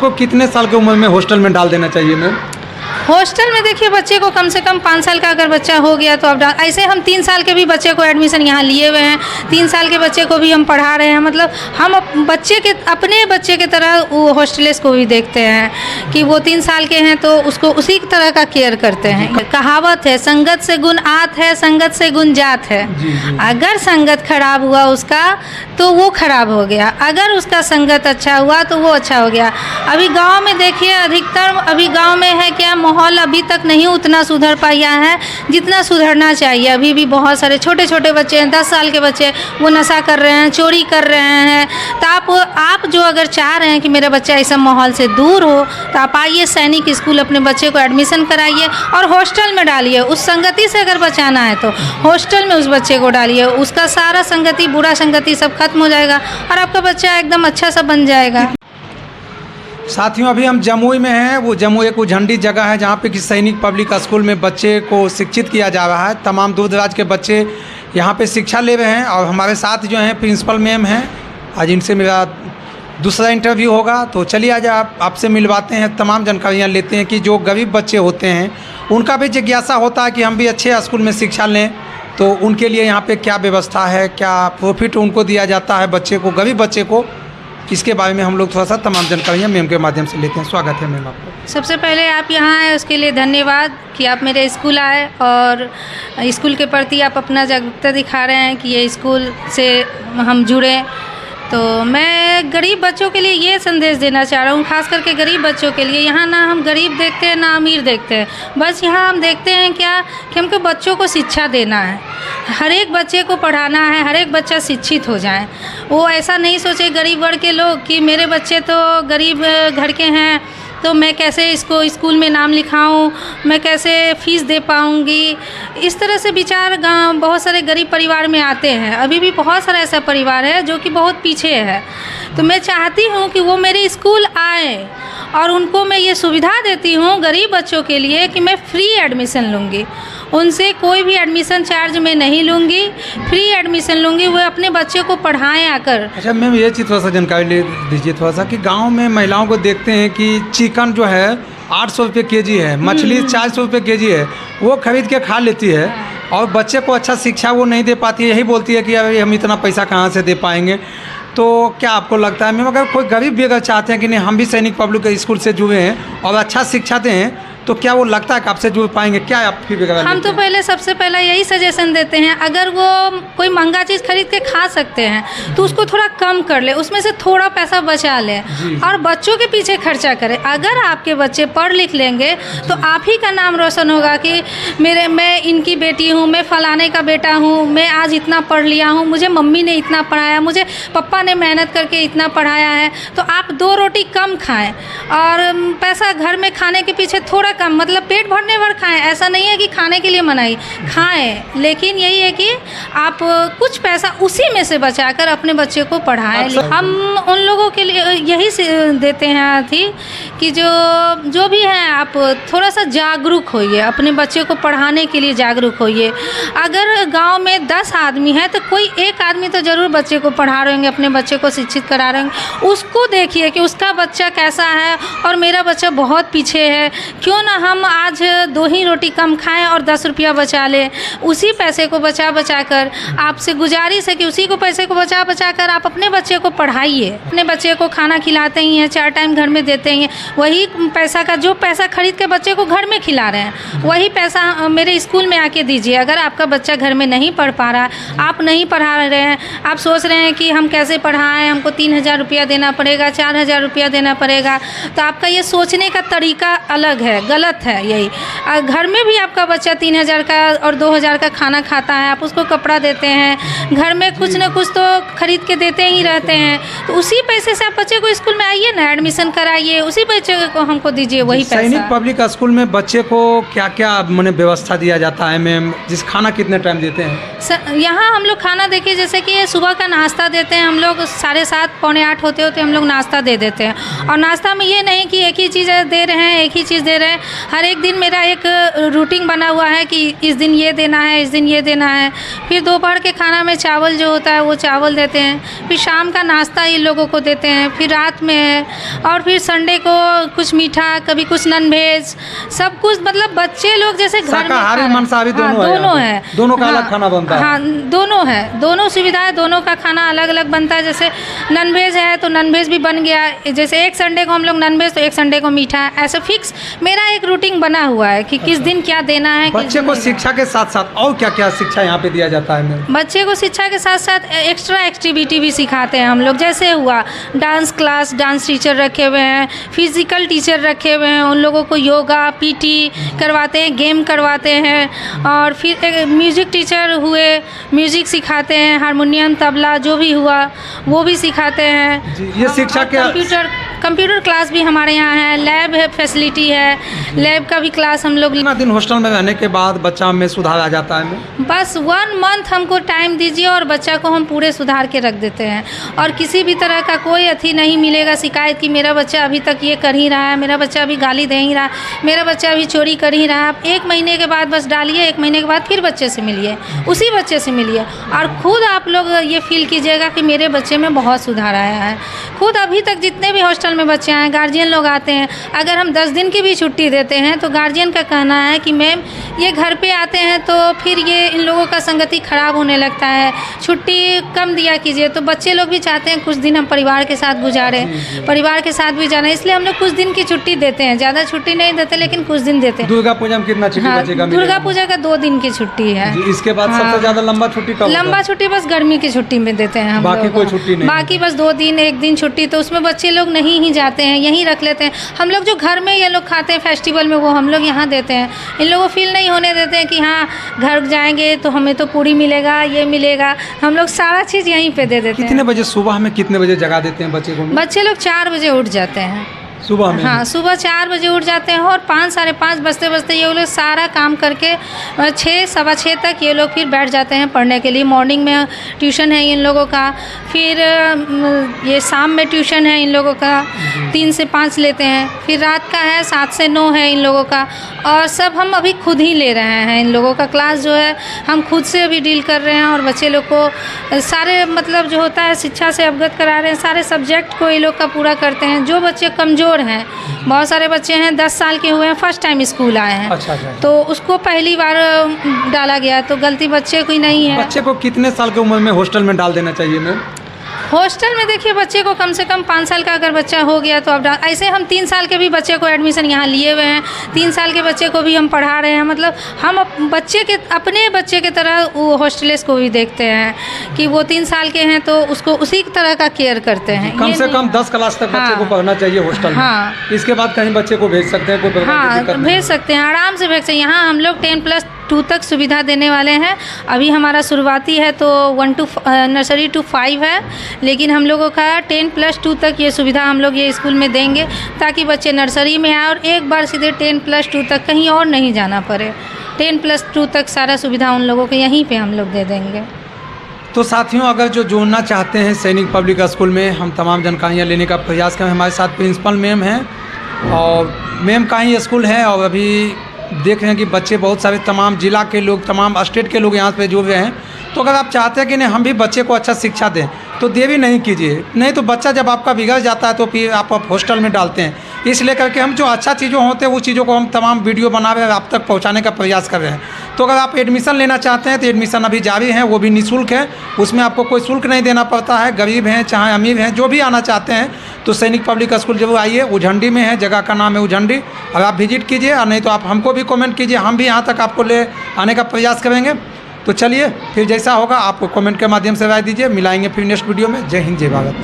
को कितने साल की उम्र में हॉस्टल में डाल देना चाहिए मैम? हॉस्टल में देखिए बच्चे को कम से कम 5 साल का अगर बच्चा हो गया तो अब ऐसे हम 3 साल के भी बच्चे को एडमिशन यहाँ लिए हुए हैं, 3 साल के बच्चे को भी हम पढ़ा रहे हैं। मतलब हम अपने बच्चे के तरह वो हॉस्टलेस को भी देखते हैं कि वो 3 साल के हैं तो उसको उसी तरह का केयर करते हैं। कहावत है, संगत से गुण आत है, संगत से गुण जात है। अगर संगत खराब हुआ उसका तो वो खराब हो गया, अगर उसका संगत अच्छा हुआ तो वो अच्छा हो गया। अभी गाँव में देखिए अधिकतर अभी गाँव में है क्या, माहौल अभी तक नहीं उतना सुधर पाया है जितना सुधरना चाहिए। अभी भी बहुत सारे छोटे छोटे बच्चे हैं, 10 साल के बच्चे, वो नशा कर रहे हैं, चोरी कर रहे हैं। तो आप जो अगर चाह रहे हैं कि मेरा बच्चा इस माहौल से दूर हो तो आप आइए सैनिक स्कूल, अपने बच्चे को एडमिशन कराइए और हॉस्टल में डालिए। उस संगति से अगर बचाना है तो हॉस्टल में उस बच्चे को डालिए, उसका सारा संगति, बुरा संगति सब खत्म हो जाएगा और आपका बच्चा एकदम अच्छा सा बन जाएगा। साथियों, अभी हम जमुई में हैं। वो जमुई एक उझंडी जगह है जहाँ पे कि सैनिक पब्लिक स्कूल में बच्चे को शिक्षित किया जा रहा है। तमाम दूर दराज के बच्चे यहाँ पे शिक्षा ले रहे हैं और हमारे साथ जो हैं प्रिंसिपल मैम हैं। आज इनसे मेरा दूसरा इंटरव्यू होगा, तो चलिए आज आपसे मिलवाते हैं, तमाम जानकारियाँ लेते हैं कि जो गरीब बच्चे होते हैं उनका भी जिज्ञासा होता है कि हम भी अच्छे स्कूल में शिक्षा लें, तो उनके लिए यहाँ पर क्या व्यवस्था है, क्या प्रॉफिट उनको दिया जाता है बच्चे को, गरीब बच्चे को। इसके बारे में हम लोग थोड़ा सा तमाम जानकारियाँ मैम के माध्यम से लेते हैं। स्वागत है मैम आपको। सबसे पहले आप यहाँ आए उसके लिए धन्यवाद कि आप मेरे स्कूल आए और स्कूल के प्रति आप अपना जागरूकता दिखा रहे हैं कि ये स्कूल से हम जुड़े। तो मैं गरीब बच्चों के लिए ये संदेश देना चाह रहा हूँ, खास करके गरीब बच्चों के लिए। यहाँ ना हम गरीब देखते हैं ना अमीर देखते हैं, बस यहाँ हम देखते हैं क्या कि हमको बच्चों को शिक्षा देना है, हर एक बच्चे को पढ़ाना है, हर एक बच्चा शिक्षित हो जाए। वो ऐसा नहीं सोचे गरीब वर्ग के लोग कि मेरे बच्चे तो गरीब घर के हैं तो मैं कैसे इसको स्कूल में नाम लिखाऊं, मैं कैसे फ़ीस दे पाऊंगी। इस तरह से विचार गाँव बहुत सारे गरीब परिवार में आते हैं। अभी भी बहुत सारा ऐसा परिवार है जो कि बहुत पीछे है। तो मैं चाहती हूं कि वो मेरे स्कूल आए और उनको मैं ये सुविधा देती हूं गरीब बच्चों के लिए कि मैं फ्री एडमिशन लूँगी, उनसे कोई भी एडमिशन चार्ज मैं नहीं लूँगी, फ्री एडमिशन लूँगी, वो अपने बच्चे को पढ़ाएं आकर। अच्छा मैम, ये चीज़ थोड़ा सा जानकारी ले दीजिए थोड़ा सा कि गांव में महिलाओं को देखते हैं कि चिकन जो है 800 रुपये केजी है, मछली 400 रुपये केजी है, वो खरीद के खा लेती है और बच्चे को अच्छा शिक्षा वो नहीं दे पाती है। यही बोलती है कि अरे हम इतना पैसा कहाँ से दे पाएंगे। तो क्या आपको लगता है मैम, अगर कोई गरीब भी अगर चाहते हैं कि नहीं हम भी सैनिक पब्लिक स्कूल से जुड़े हैं और अच्छा शिक्षा दें, तो क्या वो लगता है कि आपसे जुड़ पाएंगे? क्या आप फिर हम तो पहले सबसे पहला यही सजेशन देते हैं, अगर वो कोई महंगा चीज़ खरीद के खा सकते हैं तो उसको थोड़ा कम कर ले, उसमें से थोड़ा पैसा बचा ले और बच्चों के पीछे खर्चा करें। अगर आपके बच्चे पढ़ लिख लेंगे तो आप ही का नाम रोशन होगा कि मैं इनकी बेटी हूँ, मैं फलाने का बेटा हूँ, मैं आज इतना पढ़ लिया हूँ, मुझे मम्मी ने इतना पढ़ाया, मुझे पापा ने मेहनत करके इतना पढ़ाया है। तो आप 2 रोटी कम खाएँ और पैसा घर में खाने के पीछे थोड़ा कम, मतलब पेट भरने भर खाएं। ऐसा नहीं है कि खाने के लिए मनाही, खाएं, लेकिन यही है कि आप कुछ पैसा उसी में से बचाकर अपने बच्चे को पढ़ाएं। हम उन लोगों के लिए यही देते हैं थी कि जो भी हैं आप थोड़ा सा जागरूक होइए, अपने बच्चे को पढ़ाने के लिए जागरूक होइए। अगर गांव में 10 आदमी हैं तो कोई एक आदमी तो ज़रूर बच्चे को पढ़ा रहे होंगे, अपने बच्चे को शिक्षित करा रहे होंगे। उसको देखिए कि उसका बच्चा कैसा है और मेरा बच्चा बहुत पीछे है, क्यों ना हम आज 2 ही रोटी कम खाएं और 10 रुपया बचा लें। उसी पैसे को बचा कर आपसे गुजारिश है कि उसी को पैसे को बचा कर आप अपने बच्चे को पढ़ाइए। अपने बच्चे को खाना खिलाते ही हैं, 4 टाइम घर में देते ही हैं, वही पैसा का जो पैसा खरीद के बच्चे को घर में खिला रहे हैं वही पैसा मेरे स्कूल में आके दीजिए। अगर आपका बच्चा घर में नहीं पढ़ पा रहा, आप नहीं पढ़ा रहे हैं, आप सोच रहे हैं कि हम कैसे पढ़ाएं, हमको 3000 रुपया देना पड़ेगा, 4000 रुपया देना पड़ेगा, तो आपका ये सोचने का तरीका अलग है, गलत है। यही घर में भी आपका बच्चा 3000 का और 2000 का खाना खाता है, आप उसको कपड़ा देते हैं, घर में कुछ न कुछ तो खरीद के देते ही रहते हैं, तो उसी पैसे से आप बच्चे को स्कूल में आइए ना, एडमिशन कराइए, उसी पैसे को हमको दीजिए वही पैसा। सैनिक पब्लिक स्कूल में बच्चे को क्या क्या मैंने व्यवस्था दिया जाता है मैम? जिस खाना कितने टाइम देते हैं? यहाँ हम लोग खाना देखिए, जैसे कि सुबह का नाश्ता देते हैं हम लोग 7:30 पौने 8 होते हम लोग नाश्ता दे देते हैं। और नाश्ता में ये नहीं कि एक ही चीज़ दे रहे हैं, एक ही चीज़ दे रहे हैं, हर एक दिन मेरा एक रूटीन बना हुआ है कि इस दिन ये देना है, इस दिन ये देना है। फिर दोपहर के खाना में चावल जो होता है वो चावल देते हैं, फिर शाम का नाश्ता इन लोगों को देते हैं, फिर रात में है, और फिर संडे को कुछ मीठा, कभी कुछ नॉन वेज, सब कुछ। मतलब बच्चे लोग जैसे घर में शाकाहारी मांसाहारी दोनों है। दोनों का अलग खाना बनता है? हाँ, दोनों है, दोनों सुविधाएं, दोनों का खाना अलग अलग बनता है। जैसे नॉन वेज है तो नॉन वेज भी बन गया, जैसे एक संडे को हम लोग नॉन वेज तो एक संडे को मीठा, ऐसे फिक्स मेरा एक रूटीन बना हुआ है कि किस दिन क्या देना है। बच्चे को शिक्षा के साथ साथ और क्या क्या शिक्षा यहाँ पे दिया जाता है मैम? बच्चे को शिक्षा के साथ साथ एक्स्ट्रा एक्टिविटी भी सिखाते हैं हम लोग। जैसे हुआ डांस क्लास, डांस टीचर रखे हुए हैं, फिजिकल टीचर रखे हुए हैं, उन लोगों को योगा पीटी करवाते हैं, गेम करवाते हैं, और फिर म्यूज़िक टीचर हुए, म्यूज़िक सिखाते हैं, हारमोनियम तबला जो भी हुआ वो भी सिखाते हैं जी। ये शिक्षा के कंप्यूटर क्लास भी हमारे यहाँ है, लैब है, फैसिलिटी है, लैब का भी क्लास हम लोग। कितना दिन हॉस्टल में रहने के बाद बच्चा में सुधार आ जाता है मैम? बस 1 मंथ हमको टाइम दीजिए और बच्चा को हम पूरे सुधार के रख देते हैं, और किसी भी तरह का कोई अथी नहीं मिलेगा शिकायत कि मेरा बच्चा अभी तक ये कर ही रहा है, मेरा बच्चा अभी गाली दे ही रहा, मेरा बच्चा अभी चोरी कर ही रहा। आप 1 महीने के बाद बस डालिए, 1 महीने के बाद फिर बच्चे से मिलिए, उसी बच्चे से मिलिए, और खुद आप लोग ये फील कीजिएगा कि मेरे बच्चे में बहुत सुधार आया है। खुद अभी तक जितने भी हॉस्टल में बच्चे आए, गार्जियन लोग आते हैं, अगर हम 10 दिन की भी छुट्टी देते हैं तो गार्जियन का कहना है कि मैम ये घर पे आते हैं तो फिर ये इन लोगों का संगति ख़राब होने लगता है, छुट्टी कम दिया कीजिए। तो बच्चे लोग भी चाहते हैं कुछ दिन हम परिवार के साथ गुजारें, परिवार के साथ भी जाना, इसलिए हम लोग कुछ दिन की छुट्टी देते हैं, ज़्यादा छुट्टी नहीं देते लेकिन कुछ दिन देते हैं। दुर्गा पूजा में कितना छुट्टी बचेगा? दुर्गा पूजा का 2 दिन की छुट्टी है। इसके बाद सबसे ज़्यादा लंबा छुट्टी कब? लंबा छुट्टी बस गर्मी की छुट्टी में देते हैं हम, बाकी कोई छुट्टी नहीं? बाकी बस 2 दिन 1 दिन छुट्टी, तो उसमें बच्चे लोग नहीं ही जाते हैं, यहीं रख लेते हैं। हम लोग जो घर में ये लोग खाते हैं फेस्टिवल में वो हम लोग यहाँ देते हैं। इन लोगों को फील नहीं होने देते हैं कि हाँ घर जाएंगे तो हमें तो पूरी मिलेगा, ये मिलेगा, हम लोग सारा चीज़ यहीं पे दे देते हैं। कितने बजे सुबह में कितने बजे जगा देते हैं बच्चे को? बच्चे लोग 4 बजे उठ जाते हैं सुबह में? हाँ, सुबह 4 बजे उठ जाते हैं, और 5 साढ़े 5 बजते बजते ये लोग सारा काम करके 6 सवा 6 तक ये लोग फिर बैठ जाते हैं पढ़ने के लिए। मॉर्निंग में ट्यूशन है इन लोगों का, फिर ये शाम में ट्यूशन है इन लोगों का, 3 से 5 लेते हैं, फिर रात का है 7 से 9 है इन लोगों का, और सब हम अभी खुद ही ले रहे हैं। इन लोगों का क्लास जो है हम खुद से अभी डील कर रहे हैं, और बच्चे लोग को सारे मतलब जो होता है शिक्षा से अवगत करा रहे हैं, सारे सब्जेक्ट को ये लोग का पूरा करते हैं। जो बच्चे कमज़ोर हैं, बहुत सारे बच्चे हैं 10 साल के हुए हैं, फर्स्ट टाइम स्कूल आए हैं। अच्छा। तो उसको पहली बार डाला गया, तो गलती बच्चे की नहीं है। बच्चे को कितने साल की उम्र में हॉस्टल में डाल देना चाहिए मैम? हॉस्टल में देखिए बच्चे को कम से कम 5 साल का अगर बच्चा हो गया तो अब ऐसे हम 3 साल के भी बच्चे को एडमिशन यहाँ लिए हुए हैं, 3 साल के बच्चे को भी हम पढ़ा रहे हैं। मतलब हम अपने बच्चे के तरह वो हॉस्टलेस को भी देखते हैं कि वो 3 साल के हैं तो उसको उसी तरह का केयर करते हैं। कम से कम 10 क्लास तक बच्चे को पढ़ना चाहिए हॉस्टल में। हाँ, इसके बाद कहीं बच्चे को भेज सकते हैं, कोई प्रकार की दिक्कत नहीं? भेज सकते हैं, आराम से भेज सकते हैं। यहाँ हम लोग 10+2 तक सुविधा देने वाले हैं। अभी हमारा शुरुआती है तो नर्सरी टू 5 है, लेकिन हम लोगों का 10+2 तक ये सुविधा हम लोग ये स्कूल में देंगे, ताकि बच्चे नर्सरी में आए और एक बार सीधे 10+2 तक कहीं और नहीं जाना पड़े। 10+2 तक सारा सुविधा उन लोगों को यहीं पे हम लोग दे देंगे। तो साथियों, अगर जो जोड़ना चाहते हैं सैनिक पब्लिक स्कूल में, हम तमाम जानकारियाँ लेने का प्रयास करें। हमारे साथ प्रिंसिपल मैम हैं, और मैम का ही स्कूल है, और अभी देख रहे हैं कि बच्चे बहुत सारे तमाम जिला के लोग, तमाम स्टेट के लोग यहाँ पे जुड़ रहे हैं। तो अगर आप चाहते हैं कि नहीं हम भी बच्चे को अच्छा शिक्षा दें तो देरी नहीं कीजिए, नहीं तो बच्चा जब आपका बिगड़ जाता है तो फिर आप हॉस्टल में डालते हैं। इसलिए करके हम जो अच्छा चीज़ों होते हैं वो चीज़ों को हम तमाम वीडियो बना रहे हैं, आप तक पहुंचाने का प्रयास कर रहे हैं। तो अगर आप एडमिशन लेना चाहते हैं तो एडमिशन अभी जारी है, वो भी निःशुल्क है, उसमें आपको कोई शुल्क नहीं देना पड़ता है। गरीब हैं चाहे अमीर हैं, जो भी आना चाहते हैं तो सैनिक पब्लिक स्कूल जरूर आइए। उझंडी में है, जगह का नाम है उझंडी, और आप विजिट कीजिए, और नहीं तो आप हमको भी कमेंट कीजिए, हम भी यहाँ तक आपको ले आने का प्रयास करेंगे। तो चलिए फिर जैसा होगा आप कमेंट के माध्यम से राय दीजिए। मिलाएंगे फिर नेक्स्ट वीडियो में। जय हिंद, जय भारत।